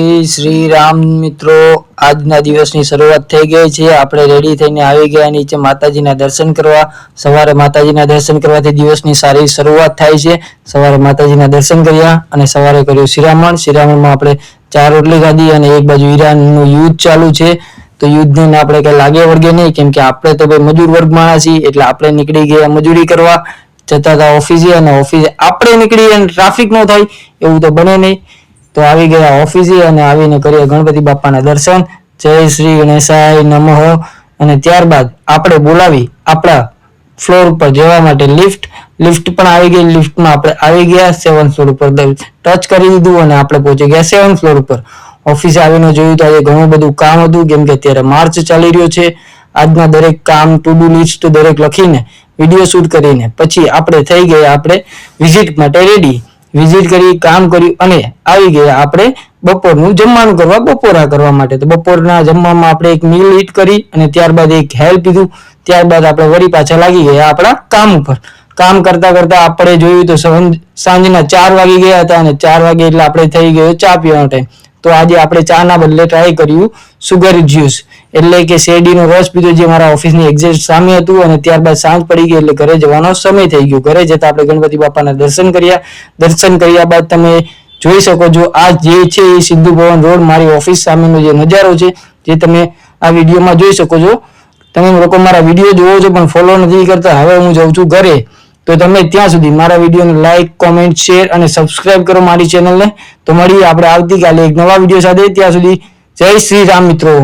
जय श्री राम मित्रों, આજના દિવસની શરૂઆત થઈ ગઈ છે। આપણે રેડી થઈને આવી ગયા નીચે માતાજીના દર્શન કરવા। સવારે માતાજીના દર્શન કરવાથી દિવસની સારી શરૂઆત થાય છે। સવારે માતાજીના દર્શન કર્યા અને સવારે કર્યું શિરામણ। શિરામણમાં આપણે 4 રોટલી ખાધી અને એક બાજુ ઈરાનનું યુદ્ધ ચાલુ છે। તો યુદ્ધને આપણે કઈ લાગે વળગે નહીં, કેમ કે આપણે તો ભાઈ મજૂર વર્ગ માણસ છીએ, એટલે આપણે નીકળી ગયા મજૂરી કરવા। જતા હતા ઓફિસે અને ઓફિસે આપણે નીકળી અને ટ્રાફિક ન થાય એવું તો બને નહીં। तो આવી ગયા ઓફિસે અને આવીને કરીએ ગણપતિ બાપાના દર્શન। જય શ્રી ગણેશાય નમઃ। અને ત્યારબાદ આપણે બોલાવી આપણા ફ્લોર ઉપર જવા માટે લિફ્ટ પણ આવી ગઈ। લિફ્ટમાં આપણે આવી ગયા 7th ફ્લોર ઉપર ટચ કરી દીધું અને આપણે પહોંચી ગયા 7th ફ્લોર ઉપર। ઓફિસે આવીને જોયું તો આજે ઘણું બધું કામ હતું, કેમ કે અત્યારે માર્ચ ચાલી રહ્યો છે। આજના દરેક કામ ટુ ડુ લિસ્ટ દરેક લખીને વિડીયો શૂટ કરીને પછી આપણે થઈ ગયા આપણે વિઝિટ માટે રેડી। વિઝિટ કરી કામ કર્યું અને આવી ગયા આપણે બપોરનું જમવાનું કરવા, બપોરા કરવા માટે। તો બપોરના જમવામાં આપણે એક મીલ ઈટ કરી અને ત્યારબાદ એક હેલ્પ લીધું। ત્યારબાદ આપણે વળી પાછા લાગી ગયા આપણા કામ ઉપર। કામ કરતા કરતા આપણે જોયું તો સાંજના 4 વાગી ગયા હતા અને 4 વાગે એટલે આપણે થઈ ગયો ચા પીવાનો ટાઈમ। તો આજે આપણે ચા ના બદલે ટ્રાય કર્યું સુગર જ્યુસ, એટલે કે શેરડીનો રસ પીધો, જે મારા ઓફિસની એક્ઝેક્ટ સામે હતું। અને ત્યારબાદ સાંજ પડી ગઈ એટલે ઘરે જવાનો સમય થઈ ગયો। ઘરે જતા આપણે ગણપતિ બાપાના દર્શન કર્યા। દર્શન કર્યા બાદ તમે જોઈ શકો છો આ જે છે એ સિદ્ધુ ભવન રોડ મારી ઓફિસ સામેનો જે નજારો છે, જે તમે આ વિડીયોમાં જોઈ શકો છો। તમે લોકો મારા વિડીયો જોવો છો પણ ફોલો નથી કરતા। હવે હું જાઉં છું ઘરે, તો તમે ત્યાં સુધી મારા વિડીયોને લાઈક, કોમેન્ટ, શેર અને સબસ્ક્રાઇબ કરો મારી ચેનલને। તો મળીએ આપણે આવતીકાલે એક નવા વિડીયો સાથે। ત્યાં સુધી જય શ્રી રામ મિત્રો।